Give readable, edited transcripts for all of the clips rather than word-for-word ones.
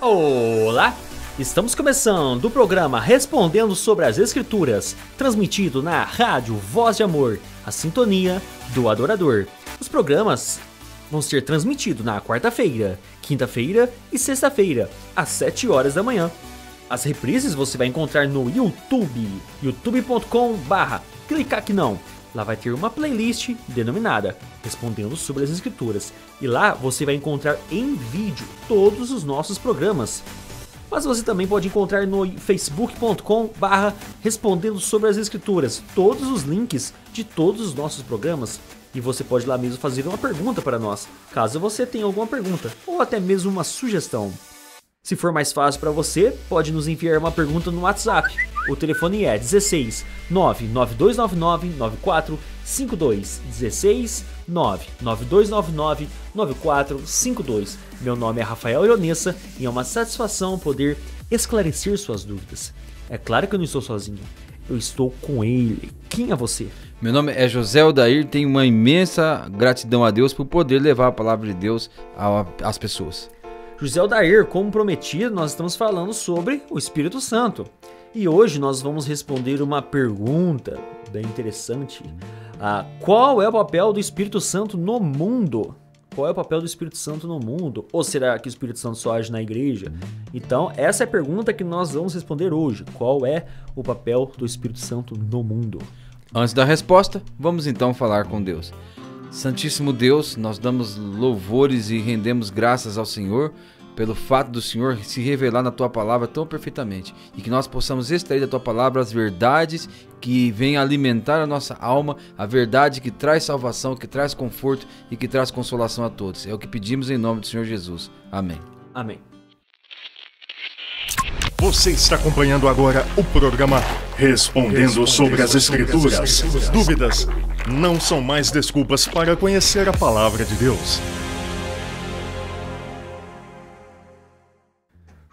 Olá! Estamos começando o programa Respondendo sobre as Escrituras, transmitido na Rádio Voz de Amor, a sintonia do adorador. Os programas vão ser transmitidos na quarta-feira, quinta-feira e sexta-feira, às 7 horas da manhã. As reprises você vai encontrar no YouTube, youtube.com/clicar aqui não. Lá vai ter uma playlist denominada Respondendo sobre as Escrituras. E lá você vai encontrar em vídeo todos os nossos programas. Mas você também pode encontrar no facebook.com/Respondendo sobre as Escrituras todos os links de todos os nossos programas. E você pode lá mesmo fazer uma pergunta para nós, caso você tenha alguma pergunta ou até mesmo uma sugestão. Se for mais fácil para você, pode nos enviar uma pergunta no WhatsApp. O telefone é 16 99299 9452. 16 99299 9452. Meu nome é Rafael Ironessa e é uma satisfação poder esclarecer suas dúvidas. É claro que eu não estou sozinho, eu estou com ele. Quem é você? Meu nome é José Odair, tenho uma imensa gratidão a Deus por poder levar a palavra de Deus às pessoas. José Odair, como prometido, nós estamos falando sobre o Espírito Santo. E hoje nós vamos responder uma pergunta bem interessante. Qual é o papel do Espírito Santo no mundo? Qual é o papel do Espírito Santo no mundo? Ou será que o Espírito Santo só age na igreja? Então, essa é a pergunta que nós vamos responder hoje. Qual é o papel do Espírito Santo no mundo? Antes da resposta, vamos então falar com Deus. Santíssimo Deus, nós damos louvores e rendemos graças ao Senhor pelo fato do Senhor se revelar na Tua Palavra tão perfeitamente e que nós possamos extrair da Tua Palavra as verdades que vêm alimentar a nossa alma, a verdade que traz salvação, que traz conforto e que traz consolação a todos. É o que pedimos em nome do Senhor Jesus. Amém. Amém. Você está acompanhando agora o programa Respondendo sobre as Escrituras. Dúvidas não são mais desculpas para conhecer a palavra de Deus.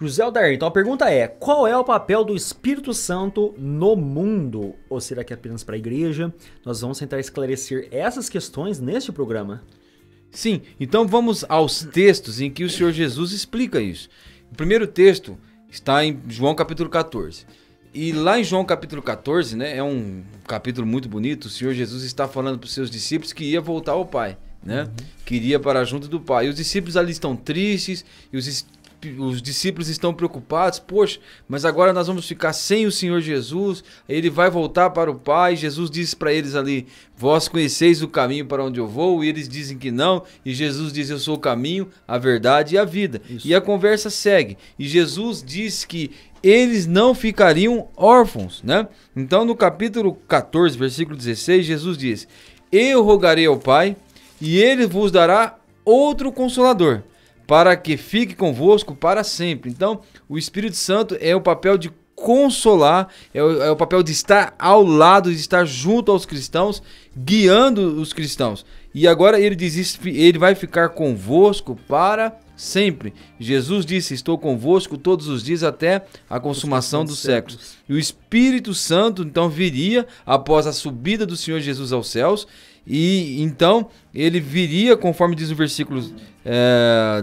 José Odair, então a pergunta é: qual é o papel do Espírito Santo no mundo? Ou será que é apenas para a igreja? Nós vamos tentar esclarecer essas questões neste programa. Sim, então vamos aos textos em que o Senhor Jesus explica isso. O primeiro texto está em João capítulo 14. E lá em João capítulo 14, né, é um capítulo muito bonito. O Senhor Jesus está falando para os seus discípulos que ia voltar ao Pai, né? Que iria para junto do Pai. E os discípulos ali estão tristes e os discípulos estão preocupados. Poxa, mas agora nós vamos ficar sem o Senhor Jesus. Ele vai voltar para o Pai. Jesus disse para eles ali: vós conheceis o caminho para onde eu vou? E eles dizem que não. E Jesus diz: eu sou o caminho, a verdade e a vida. Isso. E a conversa segue. E Jesus diz que eles não ficariam órfãos, né? Então no capítulo 14, versículo 16, Jesus diz: eu rogarei ao Pai e ele vos dará outro Consolador, para que fique convosco para sempre. Então, o Espírito Santo é o papel de consolar, é o papel de estar ao lado, de estar junto aos cristãos, guiando os cristãos. E agora ele diz isso, ele vai ficar convosco para sempre. Jesus disse: estou convosco todos os dias até a consumação dos séculos. E o Espírito Santo então viria após a subida do Senhor Jesus aos céus. E então ele viria, conforme diz o versículo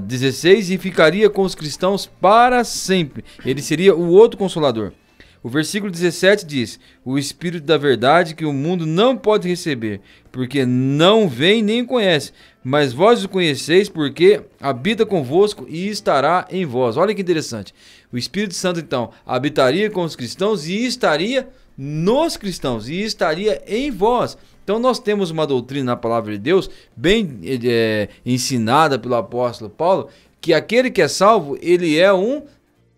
16, e ficaria com os cristãos para sempre. Ele seria o outro Consolador. O versículo 17 diz: o Espírito da verdade que o mundo não pode receber, porque não vem nem conhece, mas vós o conheceis, porque habita convosco e estará em vós. Olha que interessante. O Espírito Santo então habitaria com os cristãos e estaria nos cristãos e estaria em vós. Então nós temos uma doutrina na palavra de Deus, bem ensinada pelo apóstolo Paulo, que aquele que é salvo, ele é um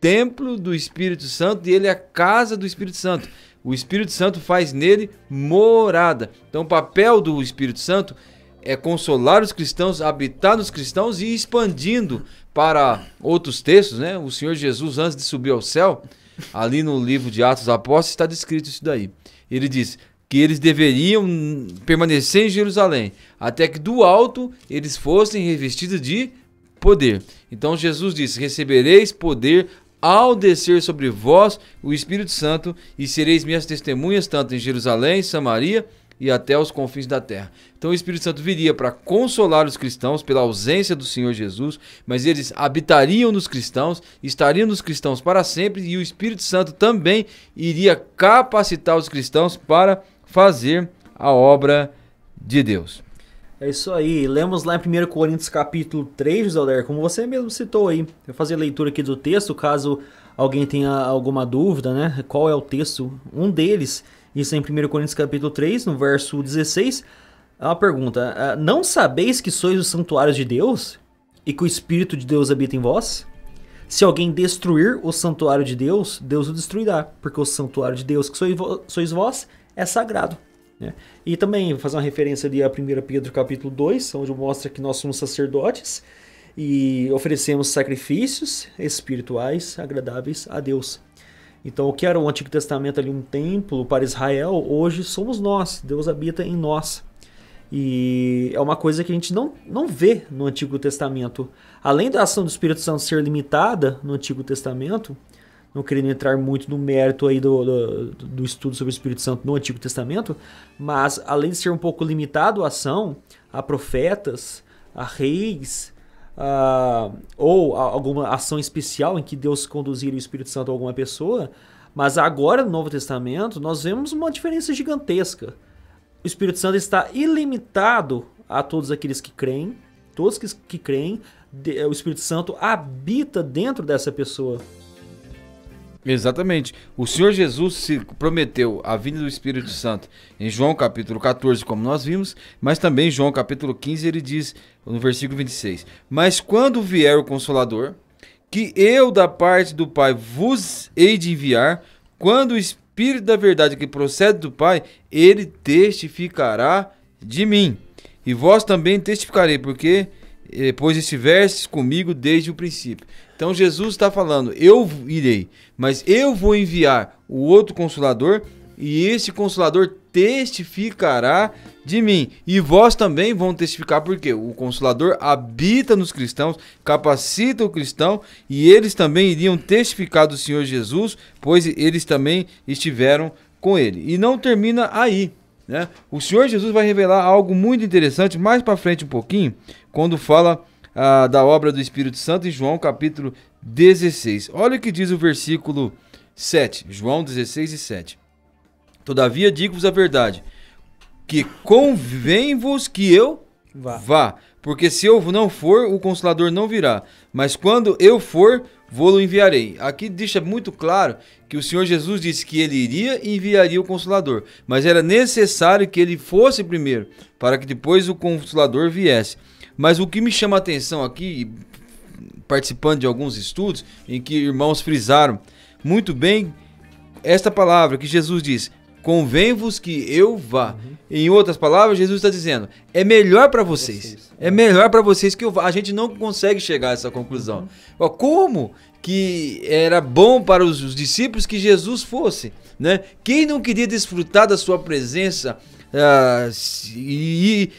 templo do Espírito Santo e ele é a casa do Espírito Santo. O Espírito Santo faz nele morada. Então o papel do Espírito Santo é consolar os cristãos, habitar nos cristãos e expandindo para outros textos, né? O Senhor Jesus, antes de subir ao céu, ali no livro de Atos dos Apóstolos, está descrito isso daí. Ele diz que eles deveriam permanecer em Jerusalém, até que do alto eles fossem revestidos de poder. Então Jesus disse: recebereis poder ao descer sobre vós o Espírito Santo, e sereis minhas testemunhas tanto em Jerusalém, Samaria e até os confins da terra. Então o Espírito Santo viria para consolar os cristãos pela ausência do Senhor Jesus, mas eles habitariam nos cristãos, estariam nos cristãos para sempre, e o Espírito Santo também iria capacitar os cristãos para fazer a obra de Deus. É isso aí. Lemos lá em 1 Coríntios capítulo 3, José Alder, como você mesmo citou aí. Eu vou fazer a leitura aqui do texto, caso alguém tenha alguma dúvida, né? Qual é o texto? Um deles, isso é em 1 Coríntios capítulo 3, no verso 16. É uma pergunta. Não sabeis que sois os santuários de Deus e que o Espírito de Deus habita em vós? Se alguém destruir o santuário de Deus, Deus o destruirá, porque o santuário de Deus que sois vós é sagrado. Né? E também vou fazer uma referência ali a 1 Pedro capítulo 2, onde mostra que nós somos sacerdotes e oferecemos sacrifícios espirituais agradáveis a Deus. Então o que era o Antigo Testamento ali um templo para Israel, hoje somos nós, Deus habita em nós. E é uma coisa que a gente não vê no Antigo Testamento. Além da ação do Espírito Santo ser limitada no Antigo Testamento, não querendo entrar muito no mérito aí do estudo sobre o Espírito Santo no Antigo Testamento, mas além de ser um pouco limitado a ação, a profetas, a reis, ou a alguma ação especial em que Deus conduzir o Espírito Santo a alguma pessoa, mas agora no Novo Testamento nós vemos uma diferença gigantesca. O Espírito Santo está ilimitado a todos aqueles que creem, todos que creem, o Espírito Santo habita dentro dessa pessoa. Exatamente. O Senhor Jesus se prometeu a vinda do Espírito Santo em João capítulo 14, como nós vimos, mas também em João capítulo 15 ele diz no versículo 26: Mas quando vier o Consolador, que eu da parte do Pai vos hei de enviar, quando o Espírito da verdade que procede do Pai, ele testificará de mim. E vós também testificarei, porque pois estivestes comigo desde o princípio. Então Jesus está falando, eu irei, mas eu vou enviar o outro Consolador, e esse Consolador testificará de mim. E vós também vão testificar, porque o Consolador habita nos cristãos, capacita o cristão, e eles também iriam testificar do Senhor Jesus, pois eles também estiveram com ele. E não termina aí, né? O Senhor Jesus vai revelar algo muito interessante mais para frente um pouquinho, quando fala da obra do Espírito Santo em João capítulo 16. Olha o que diz o versículo 7, João 16 e 7. Todavia digo-vos a verdade, que convém-vos que eu vá, porque se eu não for, o Consolador não virá, mas quando eu for, vou-lo enviarei. Aqui deixa muito claro que o Senhor Jesus disse que ele iria e enviaria o Consolador, mas era necessário que ele fosse primeiro, para que depois o Consolador viesse. Mas o que me chama a atenção aqui, participando de alguns estudos, em que irmãos frisaram muito bem esta palavra que Jesus diz: convém-vos que eu vá. Em outras palavras, Jesus está dizendo, é melhor para vocês. É melhor para vocês que eu vá. A gente não consegue chegar a essa conclusão. Como que era bom para os discípulos que Jesus fosse, né? Quem não queria desfrutar da sua presença e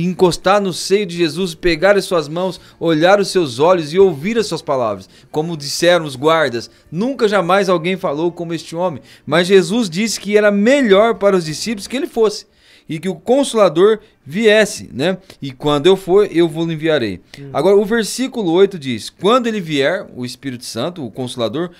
encostar no seio de Jesus, pegar as suas mãos, olhar os seus olhos e ouvir as suas palavras? Como disseram os guardas, nunca jamais alguém falou como este homem. Mas Jesus disse que era melhor para os discípulos que ele fosse e que o Consolador viesse, né? E quando eu for, eu vos enviarei. Agora o versículo 8 diz: quando ele vier, o Espírito Santo, o Consolador,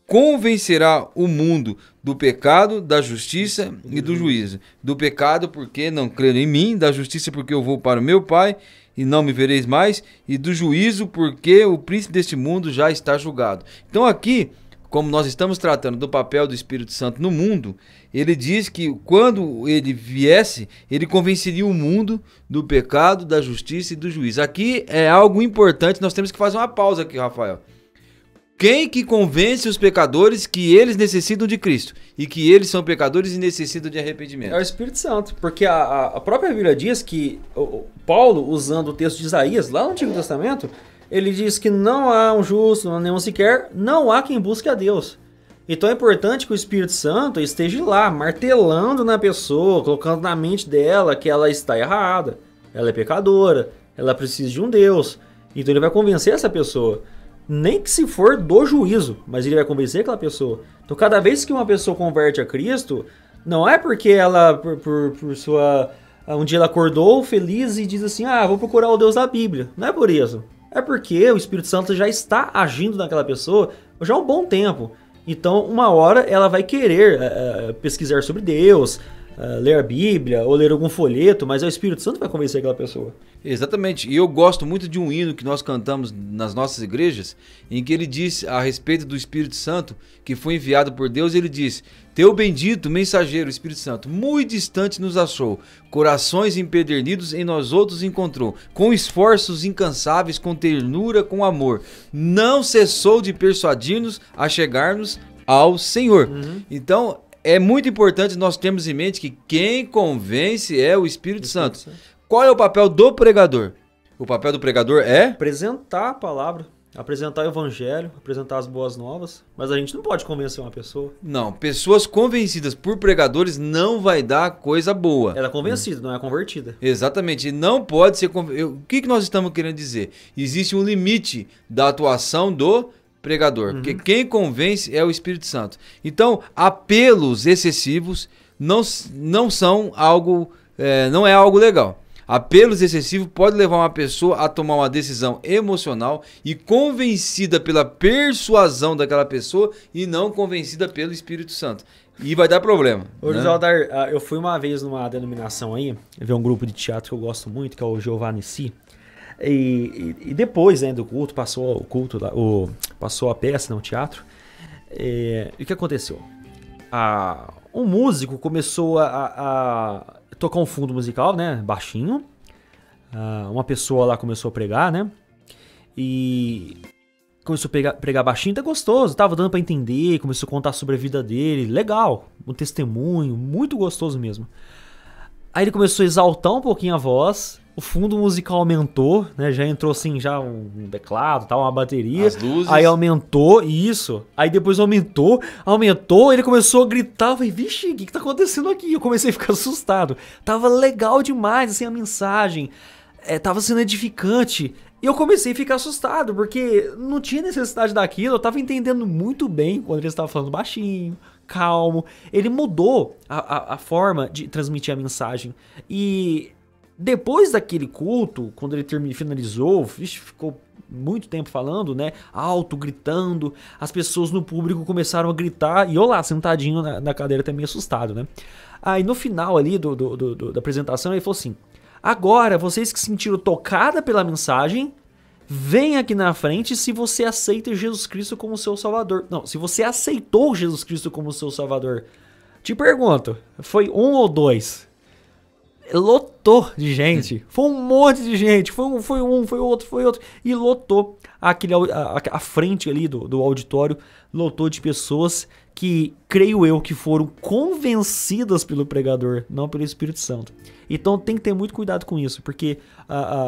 convencerá o mundo do pecado, da justiça e do juízo. Do pecado, porque não creram em mim; da justiça, porque eu vou para o meu Pai e não me vereis mais; e do juízo, porque o príncipe deste mundo já está julgado. Então aqui, como nós estamos tratando do papel do Espírito Santo no mundo, ele diz que quando ele viesse, ele convenceria o mundo do pecado, da justiça e do juízo. Aqui é algo importante, nós temos que fazer uma pausa aqui, Rafael. Quem que convence os pecadores que eles necessitam de Cristo e que eles são pecadores e necessitam de arrependimento? É o Espírito Santo, porque a própria Bíblia diz que Paulo, usando o texto de Isaías, lá no Antigo Testamento, ele diz que não há um justo, nenhum sequer, não há quem busque a Deus. Então é importante que o Espírito Santo esteja lá, martelando na pessoa, colocando na mente dela que ela está errada, ela é pecadora, ela precisa de um Deus. Então ele vai convencer essa pessoa. Nem que se for do juízo, mas ele vai convencer aquela pessoa. Então cada vez que uma pessoa converte a Cristo, Não é porque ela, por sua... Um dia ela acordou feliz e diz assim, vou procurar o Deus da Bíblia. Não é por isso. É porque o Espírito Santo já está agindo naquela pessoa já há um bom tempo. Então, uma hora ela vai querer pesquisar sobre Deus, ler a Bíblia ou ler algum folheto, mas é o Espírito Santo que vai convencer aquela pessoa. Exatamente. E eu gosto muito de um hino que nós cantamos nas nossas igrejas, em que ele diz a respeito do Espírito Santo, que foi enviado por Deus, ele diz: Teu bendito mensageiro, Espírito Santo, muito distante nos achou, corações empedernidos em nós outros encontrou, com esforços incansáveis, com ternura, com amor, não cessou de persuadir-nos a chegar-nos ao Senhor. Então, é muito importante nós termos em mente que quem convence é o Espírito Santo. Qual é o papel do pregador? O papel do pregador é apresentar a palavra, apresentar o evangelho, apresentar as boas novas, mas a gente não pode convencer uma pessoa. Não, pessoas convencidas por pregadores não vai dar coisa boa. Ela é convencida, não é convertida. Exatamente, não pode ser o que nós estamos querendo dizer? Existe um limite da atuação do pregador, porque quem convence é o Espírito Santo. Então, apelos excessivos não são algo, não é algo legal. Apelos excessivos pode levar uma pessoa a tomar uma decisão emocional e convencida pela persuasão daquela pessoa e não convencida pelo Espírito Santo. E vai dar problema. Ô, José Aldar, eu fui uma vez numa denominação aí, ver um grupo de teatro que eu gosto muito, que é o Giovanni Si. E depois, né, do culto, passou a peça, o teatro. E o que aconteceu? Um músico começou a tocar um fundo musical, né, baixinho. Uma pessoa lá começou a pregar, né, e começou a pregar baixinho, tá gostoso, tava dando pra entender, começou a contar sobre a vida dele, legal, um testemunho, muito gostoso mesmo. Aí ele começou a exaltar um pouquinho a voz, o fundo musical aumentou, né? Já entrou assim, já um teclado, tal, uma bateria. As luzes. Aí aumentou, isso. Aí depois aumentou, ele começou a gritar. Eu falei, vixe, o que tá acontecendo aqui? Eu comecei a ficar assustado. Tava legal demais, assim, a mensagem. Tava sendo edificante. E eu comecei a ficar assustado, porque não tinha necessidade daquilo. Eu tava entendendo muito bem quando ele estava falando baixinho, calmo. Ele mudou a forma de transmitir a mensagem. E depois daquele culto, quando ele finalizou, ficou muito tempo falando, né, alto, gritando, as pessoas no público começaram a gritar, e eu lá, sentadinho na cadeira, também assustado, né. Aí no final ali da apresentação, ele falou assim: agora, vocês que se sentiram tocada pela mensagem, vem aqui na frente se você aceita Jesus Cristo como seu Salvador. Não, se você aceitou Jesus Cristo como seu Salvador. Te pergunto, foi um ou dois? Lotou de gente, foi um monte de gente, foi outro, e lotou a frente ali do auditório, lotou de pessoas que, creio eu, que foram convencidas pelo pregador, não pelo Espírito Santo. Então tem que ter muito cuidado com isso, porque,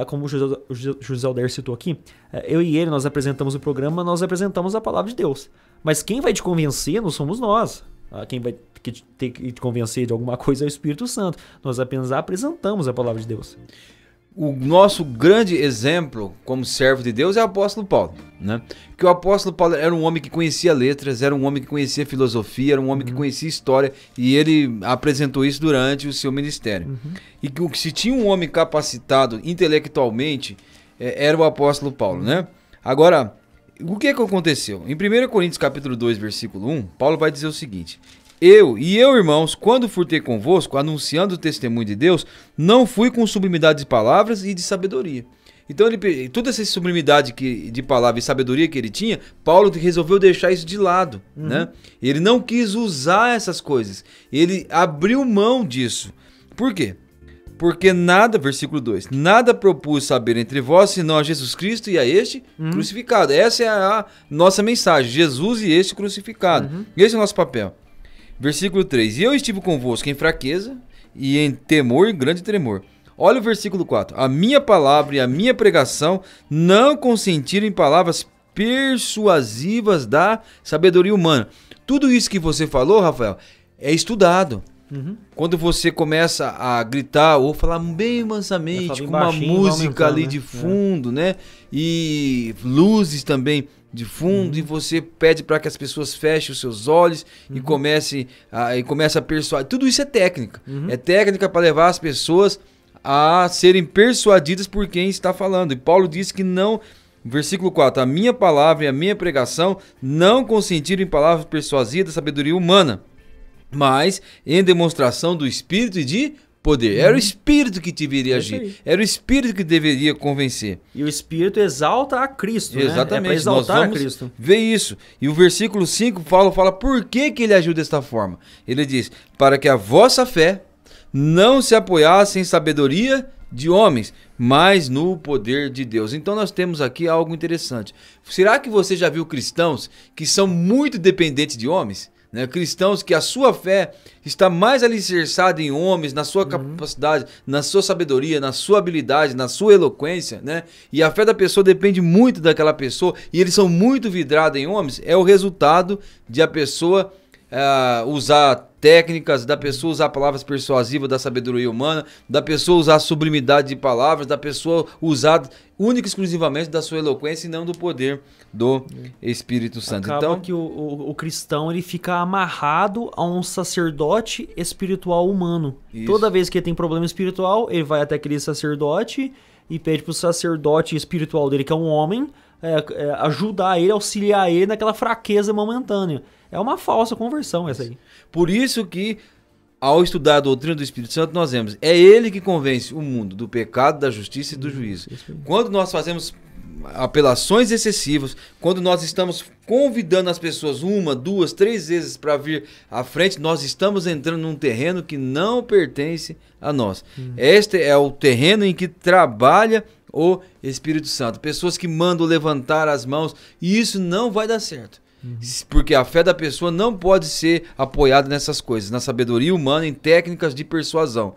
como o José Alder citou aqui, eu e ele, nós apresentamos o programa, nós apresentamos a palavra de Deus, mas quem vai te convencer não somos nós. Quem vai ter que te convencer de alguma coisa é o Espírito Santo. Nós apenas apresentamos a palavra de Deus. O nosso grande exemplo como servo de Deus é o apóstolo Paulo, né? Porque o apóstolo Paulo era um homem que conhecia letras, era um homem que conhecia filosofia, era um homem que conhecia história, e ele apresentou isso durante o seu ministério. E que se tinha um homem capacitado intelectualmente, era o apóstolo Paulo, né? Agora, o que aconteceu? Em 1 Coríntios capítulo 2, versículo 1, Paulo vai dizer o seguinte: Eu, irmãos, quando fui ter convosco, anunciando o testemunho de Deus, não fui com sublimidade de palavras e de sabedoria. Então, toda essa sublimidade de palavra e sabedoria que ele tinha, Paulo resolveu deixar isso de lado, né? Ele não quis usar essas coisas. Ele abriu mão disso. Por quê? Porque nada, versículo 2, nada propus saber entre vós, senão a Jesus Cristo e a este crucificado. Essa é a nossa mensagem, Jesus e este crucificado. Esse é o nosso papel. Versículo 3, e eu estive convosco em fraqueza e em temor e grande tremor. Olha o versículo 4, a minha palavra e a minha pregação não consentiram em palavras persuasivas da sabedoria humana. Tudo isso que você falou, Rafael, é estudado. Quando você começa a gritar ou falar bem mansamente, com uma música ali de fundo, né? E luzes também de fundo, e você pede para que as pessoas fechem os seus olhos e comece a persuadir. Tudo isso é técnica. É técnica para levar as pessoas a serem persuadidas por quem está falando. E Paulo diz que não, versículo 4, a minha palavra e a minha pregação não consentiram em palavras persuasivas da sabedoria humana, mas em demonstração do Espírito e de poder. Era o Espírito que deveria agir. Era o Espírito que deveria convencer. E o Espírito exalta a Cristo, né? Exatamente. É para exaltar Nós a vamos Cristo. ver isso. E o versículo 5 fala por que ele agiu desta forma. Ele diz, para que a vossa fé não se apoiasse em sabedoria de homens, mas no poder de Deus. Então nós temos aqui algo interessante. Será que você já viu cristãos que são muito dependentes de homens? Né? Cristãos que a sua fé está mais alicerçada em homens, na sua capacidade, na sua sabedoria, na sua habilidade, na sua eloquência, né? E a fé da pessoa depende muito daquela pessoa, e eles são muito vidrados em homens. É o resultado de a pessoa usar técnicas, da pessoa usar palavras persuasivas da sabedoria humana, da pessoa usar a sublimidade de palavras, da pessoa usar única e exclusivamente da sua eloquência e não do poder do Espírito Santo. Acaba então que o cristão ele fica amarrado a um sacerdote espiritual humano. Isso. Toda vez que ele tem problema espiritual, ele vai até aquele sacerdote e pede pro sacerdote espiritual dele, que é um homem, ajudar ele, auxiliar ele naquela fraqueza momentânea. É uma falsa conversão essa aí. Por isso que, ao estudar a doutrina do Espírito Santo, nós vemos, é ele que convence o mundo do pecado, da justiça e do juízo. Quando nós fazemos apelações excessivas, quando nós estamos convidando as pessoas 1, 2, 3 vezes para vir à frente, nós estamos entrando num terreno que não pertence a nós. Este é o terreno em que trabalha o Espírito Santo. Pessoas que mandam levantar as mãos, e isso não vai dar certo. Porque a fé da pessoa não pode ser apoiada nessas coisas, na sabedoria humana, em técnicas de persuasão.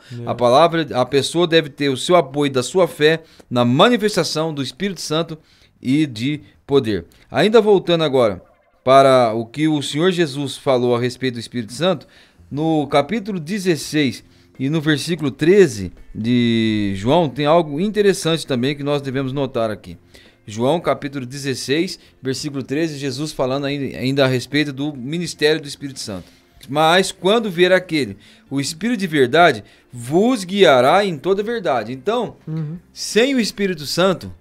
A pessoa deve ter o seu apoio da sua fé na manifestação do Espírito Santo e de poder. Ainda voltando agora para o que o Senhor Jesus falou a respeito do Espírito Santo, no capítulo 16 e no versículo 13 de João, tem algo interessante também que nós devemos notar aqui. João capítulo 16, versículo 13, Jesus falando ainda a respeito do ministério do Espírito Santo. Mas quando vier aquele, o Espírito de verdade, vos guiará em toda a verdade. Então, sem o Espírito Santo,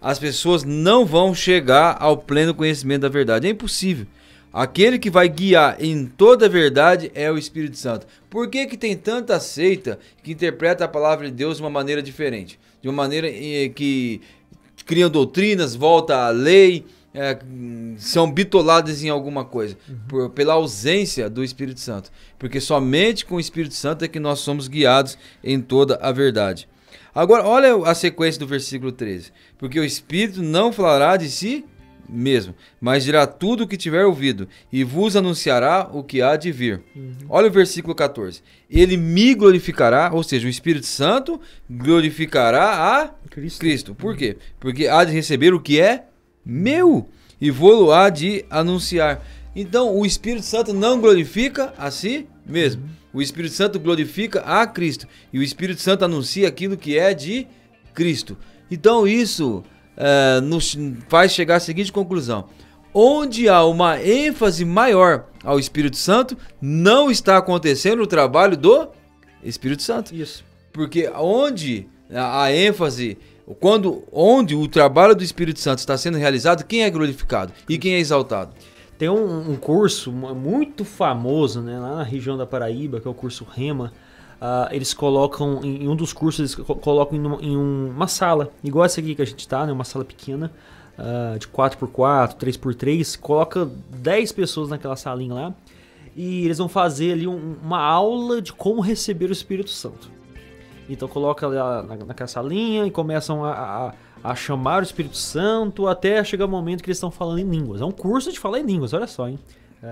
as pessoas não vão chegar ao pleno conhecimento da verdade. É impossível. Aquele que vai guiar em toda a verdade é o Espírito Santo. Por que tem tanta seita que interpreta a palavra de Deus de uma maneira diferente? De uma maneira que criam doutrinas, volta à lei, são bitoladas em alguma coisa, pela ausência do Espírito Santo. Porque somente com o Espírito Santo é que nós somos guiados em toda a verdade. Agora, olha a sequência do versículo 13. Porque o Espírito não falará de si mesmo, mas dirá tudo o que tiver ouvido, e vos anunciará o que há de vir. Olha o versículo 14. Ele me glorificará, ou seja, o Espírito Santo glorificará a Cristo. Por quê? Porque há de receber o que é meu, e vou-lo há de anunciar. Então, o Espírito Santo não glorifica a si mesmo. O Espírito Santo glorifica a Cristo, e o Espírito Santo anuncia aquilo que é de Cristo. Então, isso nos faz chegar à seguinte conclusão: onde há uma ênfase maior ao Espírito Santo, não está acontecendo o trabalho do Espírito Santo. Isso. Porque onde a ênfase, onde o trabalho do Espírito Santo está sendo realizado, quem é glorificado e quem é exaltado? Tem um curso muito famoso, né, lá na região da Paraíba, que é o curso Rema. Eles colocam, em um dos cursos, eles colocam em uma sala, igual essa aqui que a gente tá, né, uma sala pequena, de 4x4, 3x3, coloca 10 pessoas naquela salinha lá, e eles vão fazer ali uma aula de como receber o Espírito Santo. Então coloca lá naquela salinha e começam a chamar o Espírito Santo até chegar o momento que eles estão falando em línguas. É um curso de falar em línguas, olha só, hein?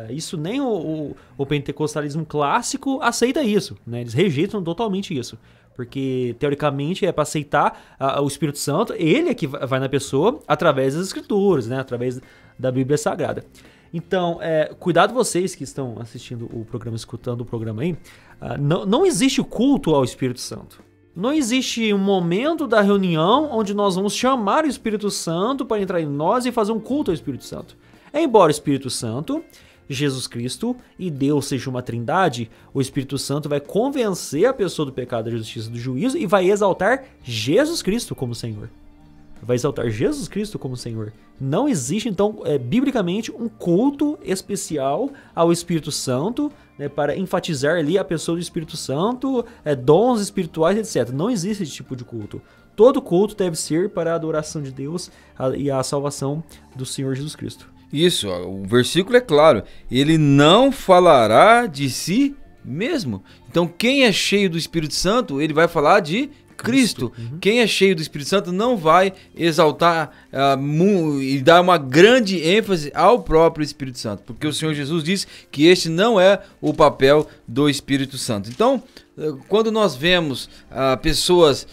Isso nem o pentecostalismo clássico aceita isso, né? Eles rejeitam totalmente isso, porque teoricamente é para aceitar o Espírito Santo, ele é que vai na pessoa através das Escrituras, né? Através da Bíblia Sagrada. Então, cuidado vocês que estão assistindo o programa, escutando o programa aí, não existe culto ao Espírito Santo. Não existe um momento da reunião onde nós vamos chamar o Espírito Santo para entrar em nós e fazer um culto ao Espírito Santo. Embora o Espírito Santo, Jesus Cristo e Deus sejam uma trindade, o Espírito Santo vai convencer a pessoa do pecado, da justiça e do juízo e vai exaltar Jesus Cristo como Senhor. Vai exaltar Jesus Cristo como Senhor. Não existe, então, biblicamente, um culto especial ao Espírito Santo, né, para enfatizar ali a pessoa do Espírito Santo, dons espirituais, etc. Não existe esse tipo de culto. Todo culto deve ser para a adoração de Deus e a salvação do Senhor Jesus Cristo. Isso, o versículo é claro. Ele não falará de si mesmo. Então, quem é cheio do Espírito Santo, ele vai falar de Cristo. Quem é cheio do Espírito Santo não vai exaltar e dar uma grande ênfase ao próprio Espírito Santo, porque o Senhor Jesus disse que este não é o papel do Espírito Santo. Então, quando nós vemos pessoas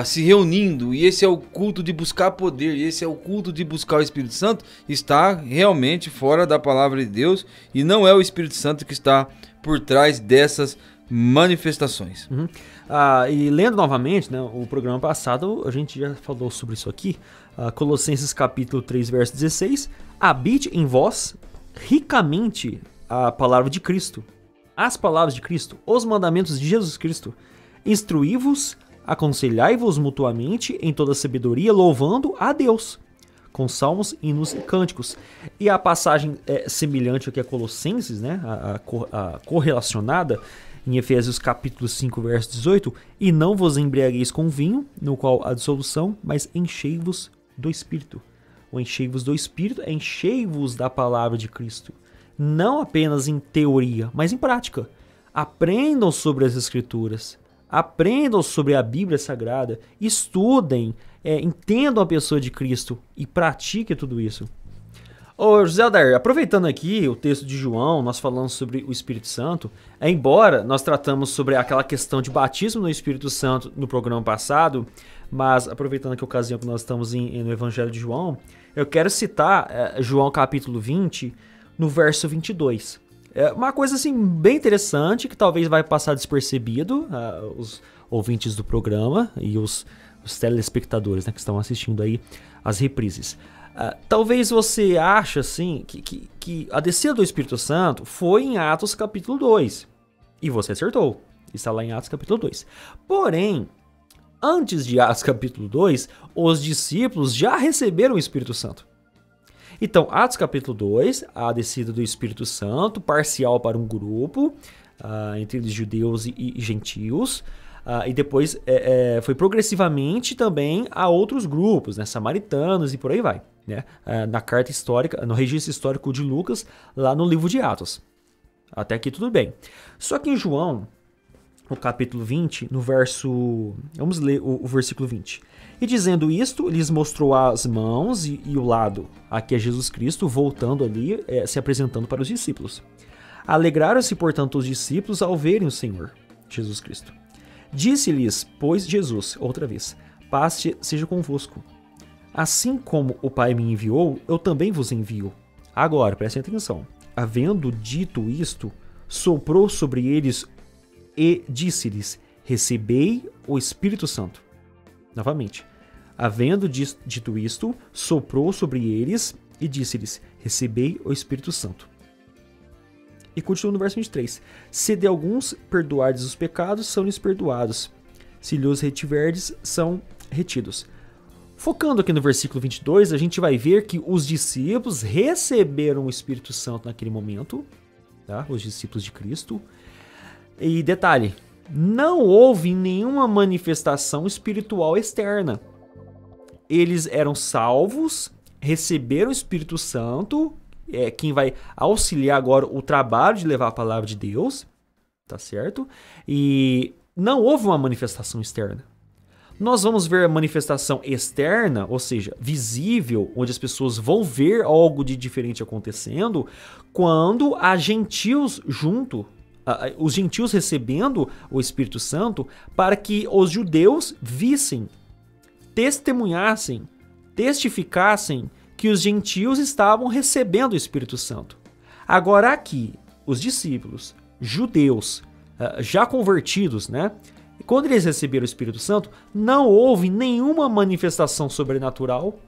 se reunindo, e esse é o culto de buscar poder, e esse é o culto de buscar o Espírito Santo, está realmente fora da palavra de Deus, e não é o Espírito Santo que está por trás dessas manifestações. E lendo novamente, né, o programa passado, a gente já falou sobre isso aqui, Colossenses capítulo 3, verso 16, habite em vós ricamente a palavra de Cristo, as palavras de Cristo, os mandamentos de Jesus Cristo, instruí-vos, aconselhai-vos mutuamente em toda sabedoria, louvando a Deus, com salmos, hinos e cânticos. E a passagem semelhante aqui a Colossenses, né, a correlacionada, em Efésios capítulo 5, verso 18, e não vos embriagueis com vinho, no qual há dissolução, mas enchei-vos do Espírito. O enchei-vos do Espírito é enchei-vos da palavra de Cristo. Não apenas em teoria, mas em prática. Aprendam sobre as Escrituras, aprendam sobre a Bíblia Sagrada, estudem, entendam a pessoa de Cristo e pratiquem tudo isso. Ô José Adair, aproveitando aqui o texto de João, nós falamos sobre o Espírito Santo, embora nós tratamos sobre aquela questão de batismo no Espírito Santo no programa passado, mas aproveitando aqui a ocasião que nós estamos no Evangelho de João, eu quero citar João capítulo 20, no verso 22. É uma coisa assim bem interessante que talvez vai passar despercebido, os ouvintes do programa e os telespectadores, né, que estão assistindo aí as reprises. Talvez você ache assim, que a descida do Espírito Santo foi em Atos capítulo 2. E você acertou. Está lá em Atos capítulo 2. Porém, antes de Atos capítulo 2, os discípulos já receberam o Espírito Santo. Então, Atos capítulo 2, a descida do Espírito Santo, parcial para um grupo, entre eles judeus e gentios. E depois foi progressivamente também a outros grupos, né, samaritanos e por aí vai. Né? Na carta histórica, no registro histórico de Lucas, lá no livro de Atos. Até aqui tudo bem. Só que em João, no capítulo 20, no verso... Vamos ler o versículo 20. E dizendo isto, lhes mostrou as mãos e o lado. Aqui é Jesus Cristo voltando ali, se apresentando para os discípulos. Alegraram-se, portanto, os discípulos ao verem o Senhor, Jesus Cristo. Disse-lhes, pois, Jesus, outra vez, paz seja convosco. Assim como o Pai me enviou, eu também vos envio. Agora, prestem atenção. Havendo dito isto, soprou sobre eles e disse-lhes, recebei o Espírito Santo. Novamente. Havendo dito isto, soprou sobre eles e disse-lhes, recebei o Espírito Santo. E continua no verso 23. Se de alguns perdoardes os pecados, são-lhes perdoados. Se lhes retiverdes, são retidos. Focando aqui no versículo 22, a gente vai ver que os discípulos receberam o Espírito Santo naquele momento, tá? Os discípulos de Cristo. E detalhe, não houve nenhuma manifestação espiritual externa. Eles eram salvos, receberam o Espírito Santo, quem vai auxiliar agora o trabalho de levar a palavra de Deus, tá certo? E não houve uma manifestação externa. Nós vamos ver a manifestação externa, ou seja, visível, onde as pessoas vão ver algo de diferente acontecendo, quando há gentios junto, os gentios recebendo o Espírito Santo, para que os judeus vissem, testemunhassem, testificassem que os gentios estavam recebendo o Espírito Santo. Agora aqui, os discípulos, judeus, já convertidos, né? quando eles receberam o Espírito Santo, não houve nenhuma manifestação sobrenatural,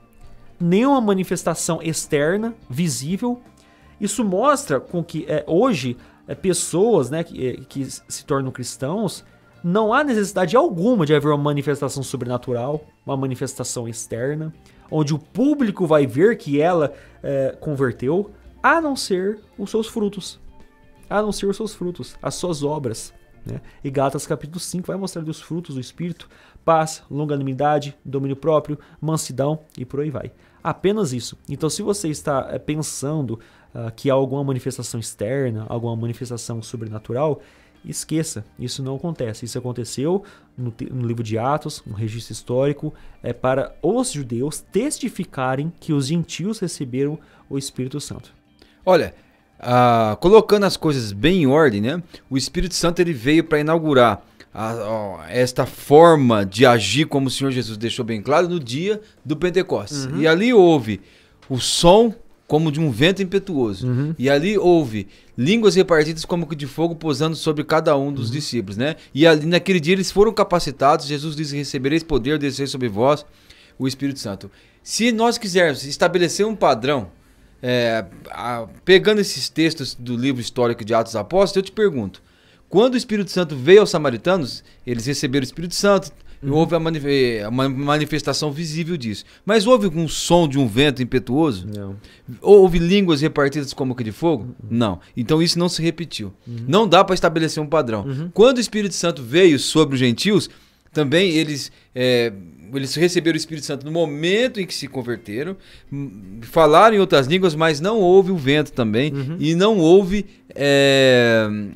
nenhuma manifestação externa, visível. Isso mostra com que hoje pessoas, né, que se tornam cristãos, não há necessidade alguma de haver uma manifestação sobrenatural, uma manifestação externa, onde o público vai ver que ela converteu, a não ser os seus frutos. A não ser os seus frutos, as suas obras. Né? E Gálatas capítulo 5 vai mostrar os frutos do Espírito: paz, longanimidade, domínio próprio, mansidão e por aí vai. Apenas isso. Então, se você está pensando que há alguma manifestação externa, alguma manifestação sobrenatural, esqueça, isso não acontece. Isso aconteceu no livro de Atos, um registro histórico, para os judeus testificarem que os gentios receberam o Espírito Santo. Olha, colocando as coisas bem em ordem, né? O Espírito Santo ele veio para inaugurar esta forma de agir, como o Senhor Jesus deixou bem claro, no dia do Pentecostes. E ali houve o som como de um vento impetuoso. E ali houve línguas repartidas como que de fogo pousando sobre cada um dos discípulos, né? E ali naquele dia eles foram capacitados. Jesus disse: recebereis poder, descer sobre vós o Espírito Santo. Se nós quisermos estabelecer um padrão, pegando esses textos do livro histórico de Atos dos Apóstolos, eu te pergunto, quando o Espírito Santo veio aos samaritanos, eles receberam o Espírito Santo, houve uma manifestação visível disso. Mas houve um som de um vento impetuoso? Não. Houve línguas repartidas como que de fogo? Não. Então isso não se repetiu. Não dá para estabelecer um padrão. Quando o Espírito Santo veio sobre os gentios, também eles receberam o Espírito Santo no momento em que se converteram, falaram em outras línguas, mas não houve o vento também, e não houve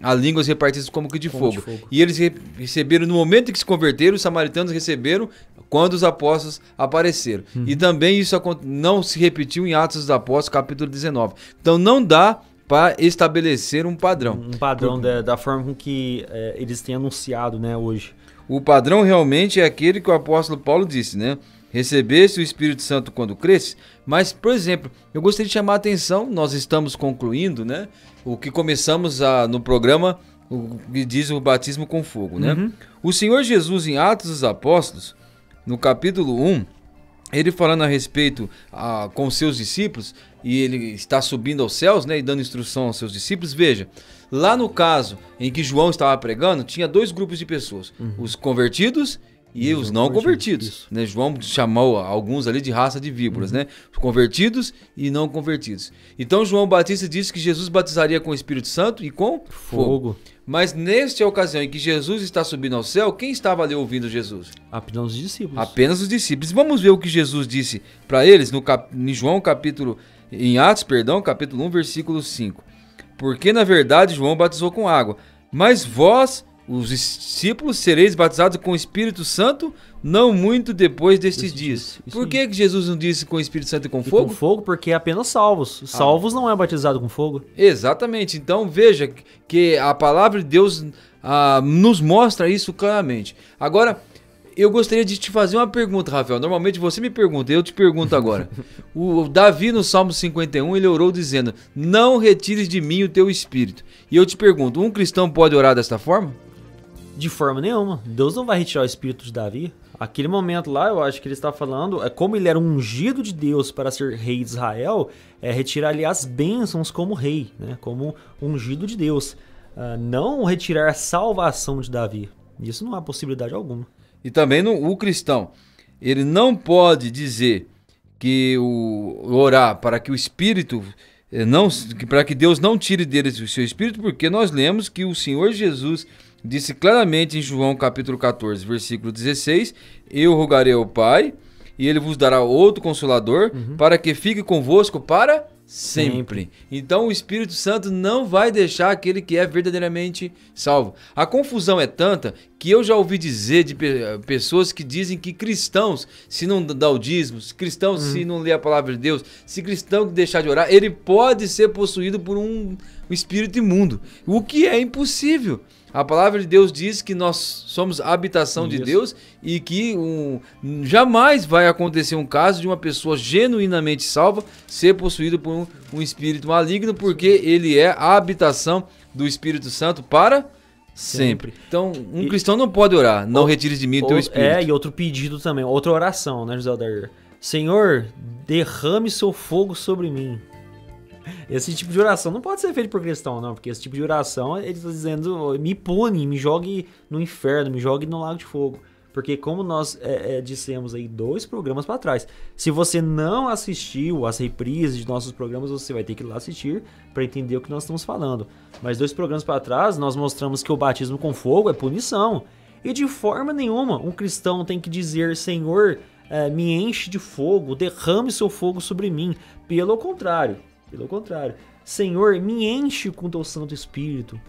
as línguas repartidas como que de fogo. E eles receberam no momento em que se converteram, os samaritanos receberam quando os apóstolos apareceram. E também isso não se repetiu em Atos dos Apóstolos, capítulo 19. Então não dá para estabelecer um padrão. Um padrão da forma com que eles têm anunciado, né, hoje. O padrão realmente é aquele que o apóstolo Paulo disse, né? Recebesse o Espírito Santo quando cresce. Mas, por exemplo, eu gostaria de chamar a atenção, nós estamos concluindo, né? O que começamos no programa, o que diz o batismo com fogo, né? O Senhor Jesus, em Atos dos Apóstolos, no capítulo 1, ele falando a respeito com seus discípulos, e ele está subindo aos céus, né, e dando instrução aos seus discípulos. Veja, lá no caso em que João estava pregando, tinha dois grupos de pessoas, os convertidos e os não convertidos. Né? João chamou alguns ali de raça de víboras, né? Os convertidos e não convertidos. Então João Batista disse que Jesus batizaria com o Espírito Santo e com fogo. Mas nesta ocasião em que Jesus está subindo ao céu, quem estava ali ouvindo Jesus? Apenas os discípulos. Apenas os discípulos. Vamos ver o que Jesus disse para eles em Atos, capítulo 1, versículo 5. Porque na verdade João batizou com água, mas vós, os discípulos, sereis batizados com o Espírito Santo não muito depois destes dias. Por que Jesus não disse com o Espírito Santo e com fogo? Com fogo, porque é apenas salvos. Salvos não é batizado com fogo. Exatamente. Então veja que a palavra de Deus nos mostra isso claramente. Agora, eu gostaria de te fazer uma pergunta, Rafael. Normalmente você me pergunta, eu te pergunto agora. O Davi, no Salmo 51, ele orou dizendo: não retires de mim o teu espírito. E eu te pergunto, um cristão pode orar desta forma? De forma nenhuma. Deus não vai retirar o espírito de Davi. Aquele momento lá, eu acho que ele está falando, como ele era um ungido de Deus para ser rei de Israel, retirar-lhe as bênçãos como rei, né? Como ungido de Deus. Não retirar a salvação de Davi. Isso não há possibilidade alguma. E também o cristão, ele não pode dizer que orar para que o Espírito, para que Deus não tire dele o seu Espírito, porque nós lemos que o Senhor Jesus disse claramente em João capítulo 14, versículo 16, eu rogarei ao Pai, e ele vos dará outro Consolador, para que fique convosco para sempre. Então o Espírito Santo não vai deixar aquele que é verdadeiramente salvo. A confusão é tanta que eu já ouvi dizer de pessoas que dizem que cristãos, se não dá o dízimo, cristãos se não lê a palavra de Deus, se cristão deixar de orar, ele pode ser possuído por um espírito imundo, o que é impossível. A palavra de Deus diz que nós somos a habitação de Deus e que jamais vai acontecer um caso de uma pessoa genuinamente salva ser possuída por um espírito maligno, porque ele é a habitação do Espírito Santo para Sempre. Então, cristão não pode orar, não retires de mim o teu espírito. E outro pedido também, outra oração, né, José Aldair? Senhor, derrame seu fogo sobre mim. Esse tipo de oração não pode ser feito por cristão, não, porque esse tipo de oração, ele está dizendo, me pune, me jogue no inferno, me jogue no lago de fogo. Porque como nós dissemos aí 2 programas para trás, se você não assistiu as reprises de nossos programas, você vai ter que ir lá assistir para entender o que nós estamos falando. Mas 2 programas para trás, nós mostramos que o batismo com fogo é punição. E de forma nenhuma um cristão tem que dizer, Senhor, me enche de fogo, derrame seu fogo sobre mim. Pelo contrário, Senhor, me enche com teu Santo Espírito,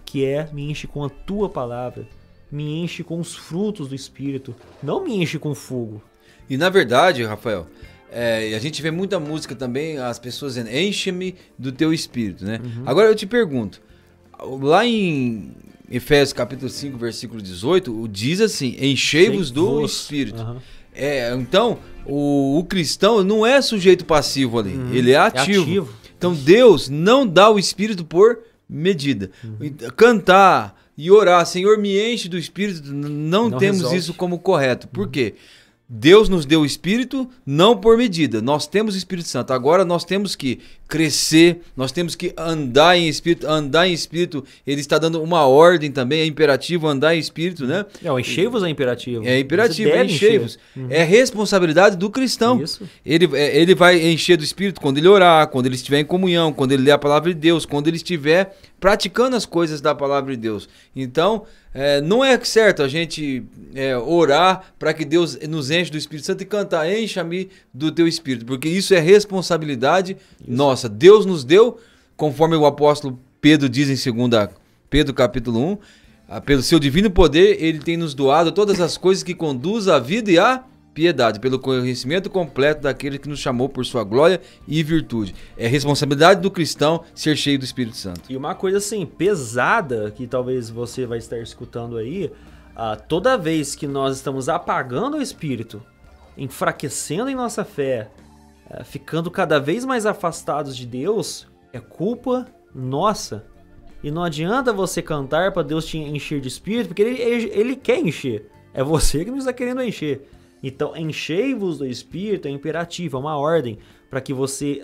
me enche com a tua palavra. Me enche com os frutos do Espírito, não me enche com fogo. E na verdade, Rafael, a gente vê muita música também, as pessoas dizendo, enche-me do teu Espírito, né? Agora eu te pergunto, lá em Efésios capítulo 5, versículo 18, diz assim, enchei-vos do Espírito. Então, o cristão não é sujeito passivo ali, ele é ativo. Então Deus não dá o Espírito por medida. Cantar e orar, Senhor, me enche do Espírito, não temos resolve. Isso como correto. Por quê? Deus nos deu o Espírito não por medida. Nós temos o Espírito Santo. Agora nós temos que crescer, nós temos que andar em Espírito. Andar em Espírito, ele está dando uma ordem também, é imperativo andar em Espírito, né? O enchei-vos é imperativo. É imperativo, enchei-vos. É responsabilidade do cristão. Isso. Ele vai encher do Espírito quando ele orar, quando ele estiver em comunhão, quando ele ler a palavra de Deus, quando ele estiver praticando as coisas da palavra de Deus. Então, não é certo a gente orar para que Deus nos enche do Espírito Santo e cantar, encha-me do teu Espírito, porque isso é responsabilidade nossa. Deus nos deu, conforme o apóstolo Pedro diz em 2 Pedro capítulo 1, pelo seu divino poder, ele tem nos doado todas as coisas que conduzem à vida e à piedade, pelo conhecimento completo daquele que nos chamou por sua glória e virtude. É responsabilidade do cristão ser cheio do Espírito Santo. E uma coisa assim, pesada, que talvez você vai estar escutando aí, toda vez que nós estamos apagando o Espírito, enfraquecendo em nossa fé, ficando cada vez mais afastados de Deus, é culpa nossa. E não adianta você cantar para Deus te encher de Espírito, porque ele quer encher. É você que não está querendo encher. Então, enchei-vos do Espírito é imperativo, é uma ordem para que você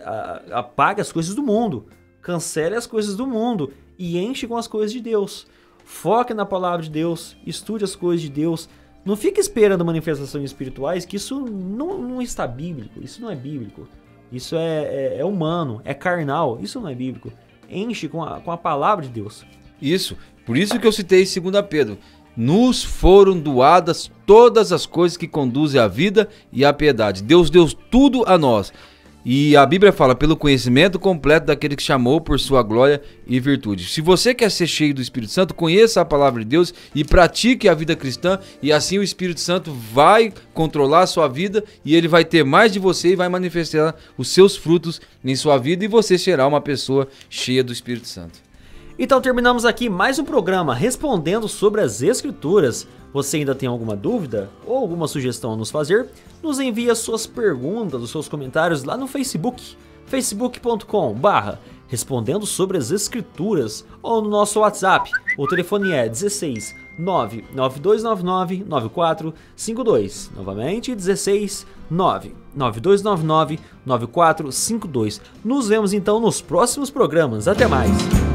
apague as coisas do mundo, cancele as coisas do mundo e enche com as coisas de Deus. Foque na palavra de Deus, estude as coisas de Deus. Não fique esperando manifestações espirituais, que isso não está bíblico, isso não é bíblico. Isso é humano, é carnal, isso não é bíblico. Enche com a palavra de Deus. Isso, por isso que eu citei 2 Pedro. Nos foram doadas todas as coisas que conduzem à vida e à piedade. Deus deu tudo a nós. E a Bíblia fala, pelo conhecimento completo daquele que chamou por sua glória e virtude. Se você quer ser cheio do Espírito Santo, conheça a palavra de Deus e pratique a vida cristã. E assim o Espírito Santo vai controlar a sua vida e ele vai ter mais de você e vai manifestar os seus frutos em sua vida. E você será uma pessoa cheia do Espírito Santo. Então terminamos aqui mais um programa respondendo sobre as Escrituras. Você ainda tem alguma dúvida ou alguma sugestão a nos fazer? Nos envie as suas perguntas, os seus comentários lá no Facebook, facebook.com/respondendo sobre as Escrituras, ou no nosso WhatsApp. O telefone é 16 99299 9452. Novamente 16 99299 9452. Nos vemos então nos próximos programas. Até mais!